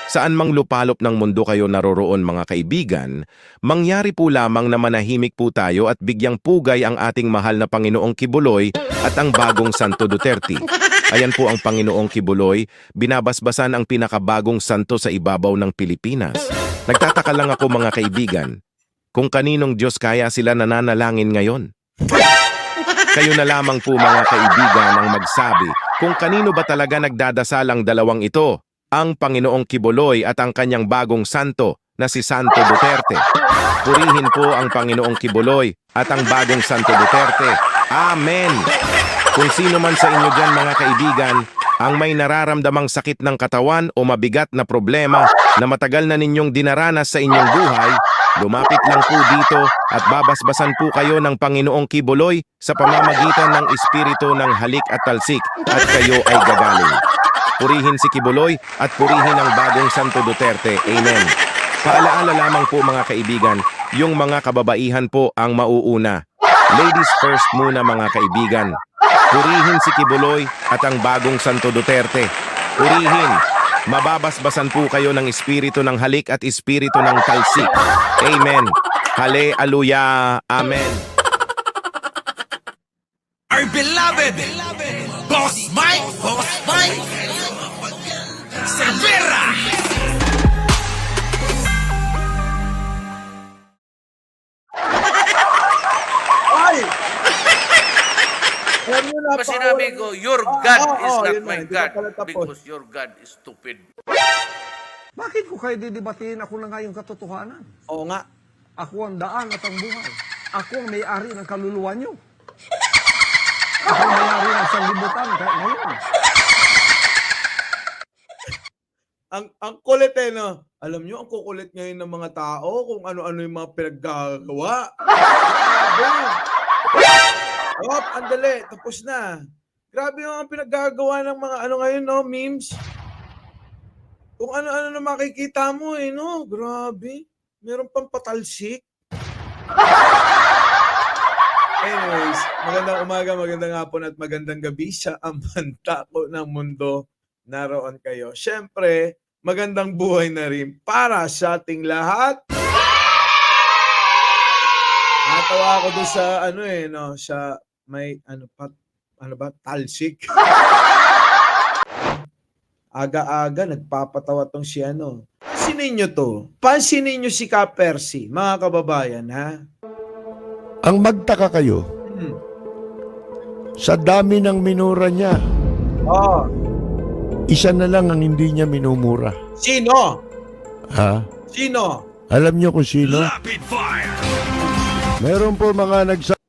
Saan mang lupalop ng mundo kayo naroroon mga kaibigan, mangyari po lamang na manahimik po tayo at bigyang pugay ang ating mahal na Panginoong Kibuloy at ang bagong Santo Duterte. Ayan po ang Panginoong Kibuloy, binabasbasan ang pinakabagong santo sa ibabaw ng Pilipinas. Nagtataka lang ako mga kaibigan, kung kaninong Diyos kaya sila nananalangin ngayon. Kayo na lamang po mga kaibigan ang magsabi kung kanino ba talaga nagdadasal ang dalawang ito, ang Panginoong Kibuloy at ang kanyang bagong santo na si Santo Duterte. Purihin po ang Panginoong Kibuloy at ang bagong Santo Duterte. Amen! Kung sino man sa inyo dyan mga kaibigan, ang may nararamdamang sakit ng katawan o mabigat na problema na matagal na ninyong dinaranas sa inyong buhay, lumapit lang po dito at babasbasan po kayo ng Panginoong Kibuloy sa pamamagitan ng espiritu ng halik at talsik at kayo ay gagaling. Purihin si Kibuloy at purihin ang bagong Santo Duterte. Amen. Paalaala lamang po mga kaibigan, yung mga kababaihan po ang mauuna. Ladies first muna mga kaibigan. Purihin si Kibuloy at ang bagong Santo Duterte. Purihin. Mababasbasan po kayo ng espiritu ng halik at espiritu ng talsik. Amen. Haleluya. Amen. Our beloved Boss Mike Severa. Ay! Alam nyo na, Kasi sinabi ko, your God is not yun na, my hindi God pa pala tapos. because your God is stupid. Bakit ko kayo didebatiin? Ako na nga yung katotohanan. Oo nga. Ako ang daan at ang buhay. Ako ang may-ari ng kaluluwa nyo. Ako ang may-ari ng sanlibutan kahit ngayon. Ang kulit no? Alam nyo, ang kukulit ngayon ng mga tao kung ano-ano yung mga pinaggagawa. Oh, andali, tapos na. Grabe yung mga pinaggagawa ng mga ano ngayon, no, memes. Kung ano-ano na makikita mo, no? Grabe. Meron pang patalsik. Anyways, magandang umaga, magandang hapon at magandang gabi sa ambantako ng mundo. Naroon kayo. Siyempre, magandang buhay na rin para sa ating lahat. Natawa ako doon sa sa may talsik. Aga-aga nagpapatawa tong si Pansinin nyo to. Pansinin nyo si Ka-Percy, mga kababayan, ha? Ang magtaka kayo, sa dami ng minura niya, Oh, isa na lang ang hindi niya minumura. sino? Ha? Sino? Alam niyo kung sino? Rapid fire. Meron po mga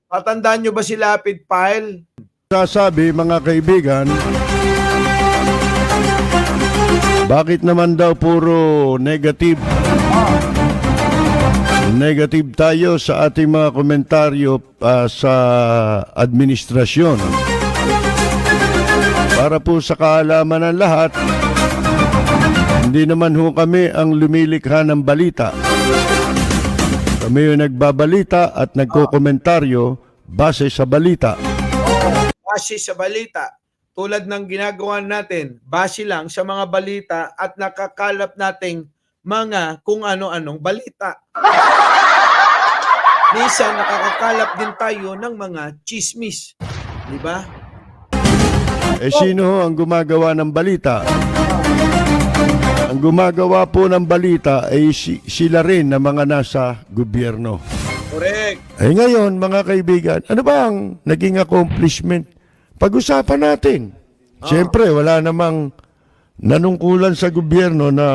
Tatandaan nyo ba si Lapid File? nagsasabi, mga kaibigan, bakit naman daw puro negative? Negative tayo sa ating mga komentaryo sa administrasyon. Para po sa kaalaman ng lahat, hindi naman ho kami ang lumilikha ng balita. Kami yung nagbabalita at nagkokomentaryo base sa balita. Base sa balita. Tulad ng ginagawa natin, base lang sa mga balita at nakakalap nating mga kung ano-anong balita. Minsan nakakakalap din tayo ng mga chismis. Di ba? Eh sino ho ang gumagawa ng balita? Ang gumagawa po ng balita ay sila rin na mga nasa gobyerno. Correct. Eh ngayon, mga kaibigan, ano ba ang naging accomplishment? Pag-usapan natin. Siyempre, wala namang nanungkulan sa gobyerno na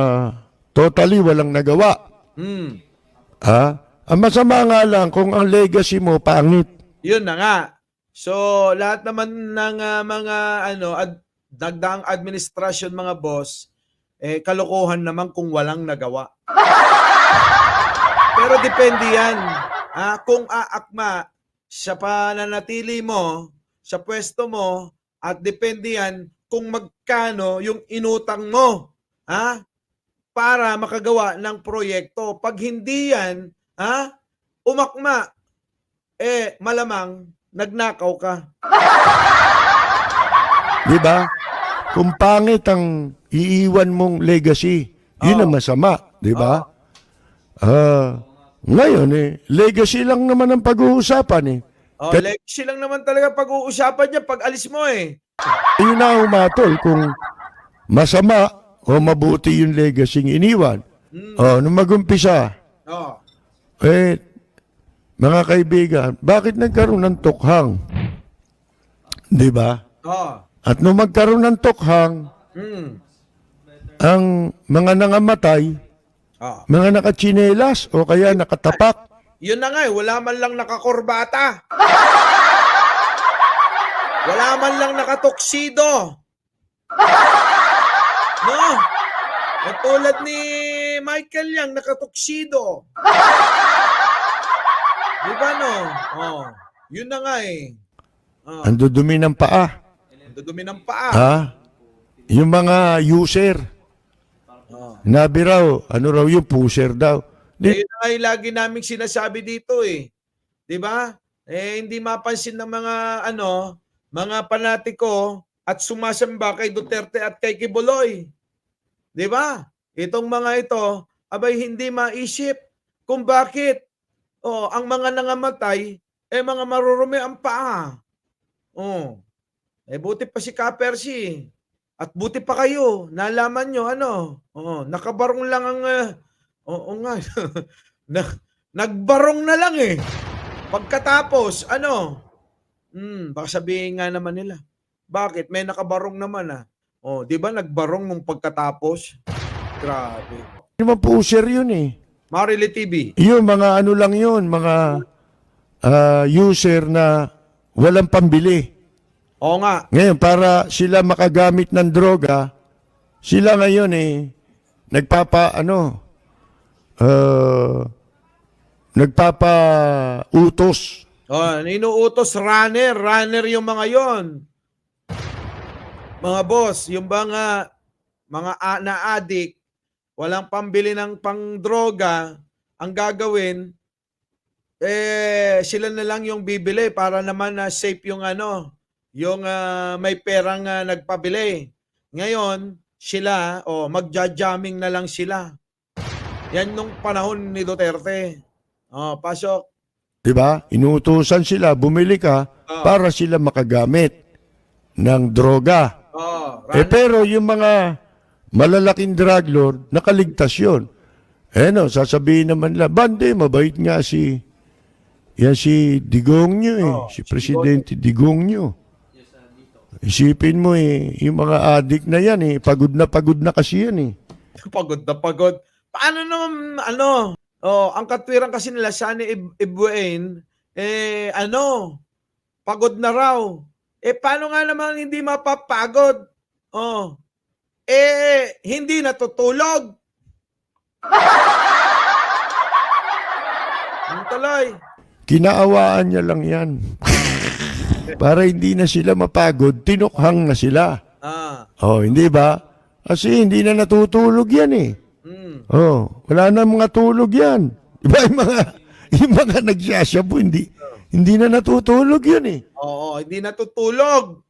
totally walang nagawa. Ang masama nga lang kung ang legacy mo pangit. Yun na nga. So, lahat naman ng mga dagdaang administrasyon, mga boss, kalokohan naman kung walang nagawa. Pero depende yan. Kung aakma sa pananatili mo, sa pwesto mo, at depende yan kung magkano yung inutang mo para makagawa ng proyekto. Pag hindi yan, umakma, malamang nagnakaw ka. Di ba? Kung pangit ang iiwan mong legacy, Yun ang masama, di ba? Ngayon legacy lang naman ang pag-uusapan eh. Legacy lang naman talaga pag-uusapan niya pag alis mo eh. Yun na umatol kung masama o mabuti yung legacy iniwan. Nung mag-umpisa, Oh. mga kaibigan, bakit nagkaroon ng tukhang? Di ba? Oh. At nung magkaroon ng tukhang, ang mga nangamatay, Oh. mga nakatsinelas o kaya nakatapak. Yun na nga eh, wala man lang nakakorbata. Wala man lang nakatoksido. No? At tulad ni Michael yang nakatoksido. Di ba no? Oh, yun na nga eh. Ang dudumi ng paa. Dudumi ng paa. Ha? Yung mga user. Nabi raw, ano raw yung pusher daw. Yun na nga yung lagi naming sinasabi dito eh. Di ba? Hindi mapansin ng mga mga panatiko at sumasamba kay Duterte at kay Kibuloy. Di ba? Itong mga ito, abay hindi maisip kung bakit ang mga nangamatay, mga marurumi ang paa. Buti pa si Kapersi. At buti pa kayo, nalaman nyo, nakabarong lang ang, nga, nagbarong na lang eh. Pagkatapos, baka sabihin nga naman nila, bakit? May nakabarong naman di ba nagbarong nung pagkatapos? Grabe. Yung mga pusher yun eh. Marily TV. Yung mga lang yun, mga user na walang pambili. Oo nga. Ngayon, para sila makagamit ng droga, sila ngayon nagpapautos. Inuutos runner yung mga yon. Mga boss, yung mga na-addict, walang pambili ng pang-droga, ang gagawin, sila na lang yung bibili para naman na safe yung yung may perang nagpabili. Ngayon, sila, magja-jamming na lang sila. Yan nung panahon ni Duterte. Pasok. Diba? Inuutosan sila, bumili ka para sila makagamit ng droga. Pero yung mga malalaking drug lord, nakaligtas yun. Sasabihin naman nila, bande, mabait nga si Digongyo si Presidente Digongyo. Isipin mo yung mga addict na yan pagod na kasi yan Pagod na pagod. Paano naman, ang katwiran kasi nila, Sunny Ibuain, pagod na raw. Paano nga naman hindi mapapagod? Hindi natutulog. Tuloy. Kinaawaan niya lang yan. Para hindi na sila mapagod, tinukhang na sila. Hindi ba? Kasi hindi na natutulog yan wala na mga tulog yan. Diba yung mga nagsasyabu, hindi na natutulog yan hindi natutulog.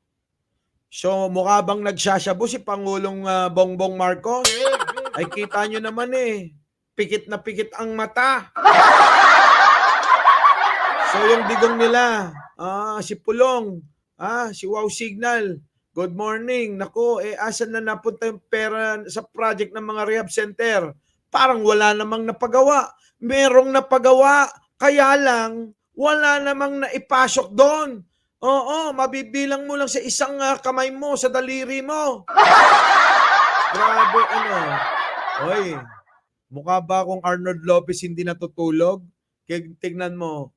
So mukha bang nagsasyabu si Pangulong Bongbong Marcos? Ay kita nyo naman pikit na pikit ang mata. So yung digong nila, si Pulong, si Wow Signal, good morning. Naku, asan na napunta yung pera sa project ng mga rehab center? Parang wala namang napagawa. Merong napagawa, kaya lang wala namang naipasok doon. Mabibilang mo lang sa isang kamay mo, sa daliri mo. Grabe, Oy, mukha ba akong Arnold Lopez hindi natutulog? Tignan mo.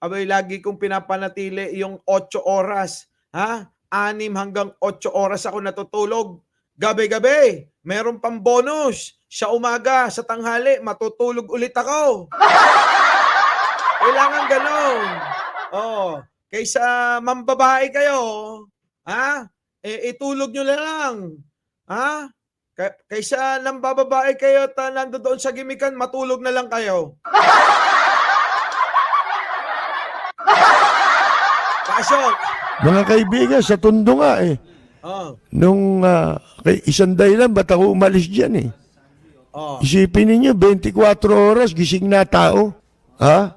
Abay, lagi kong pinapanatili yung 8 oras. 6 hanggang 8 oras ako natutulog. Gabi-gabi, meron pang bonus. Sa umaga, sa tanghali, matutulog ulit ako. Kailangan ganon. Kaysa mambabae kayo, itulog nyo na lang. Kaysa nang bababae kayo at nandoon sa gimikan, matulog na lang kayo. Pasok. Mga kaibigan, sa Tondo nga nung isang dahilan, ba't ako umalis dyan Oh. Isipin ninyo, 24 oras gising na tao. Ha?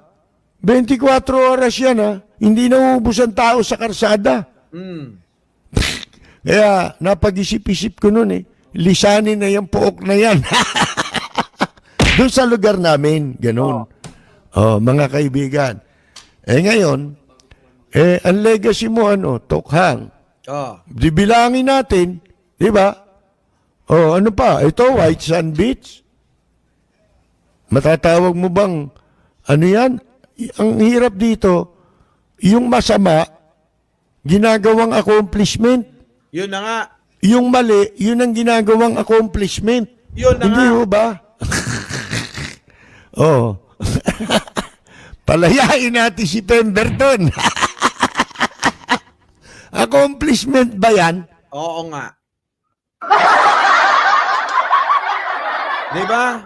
24 oras yan, ha? Hindi nauubos ang tao sa karsada. Mm. Kaya napag-isip-isip ko nun lisanin na yung pook na yan. Doon sa lugar namin, ganun. Oh, mga kaibigan. Ngayon, ang legacy mo tokhang. Oh. Dibilangin natin, di ba? Oh, ano pa? Ito, White Sand Beach. Matatawag mo bang, ano yan? Ang hirap dito, yung masama, ginagawang accomplishment. Yun na nga. Yung mali, yun ang ginagawang accomplishment. Yun na Hindi nga. ho ba? Oh. Palayain natin si Pemberton. Accomplishment ba yan? Oo nga. Diba?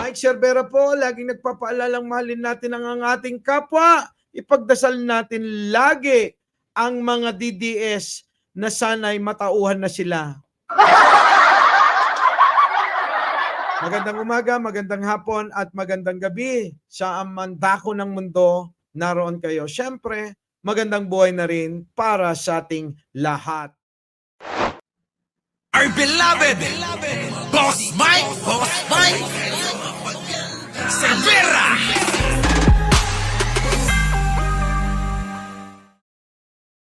Mike Cervera po, laging nagpapaalalang mahalin natin ang ating kapwa. Ipagdasal natin lagi ang mga DDS na sana'y matauhan na sila. Magandang umaga, magandang hapon at magandang gabi sa mandako ng mundo. Naroon kayo. Siyempre, magandang buhay na rin para sa ating lahat. Our beloved Boss Mike.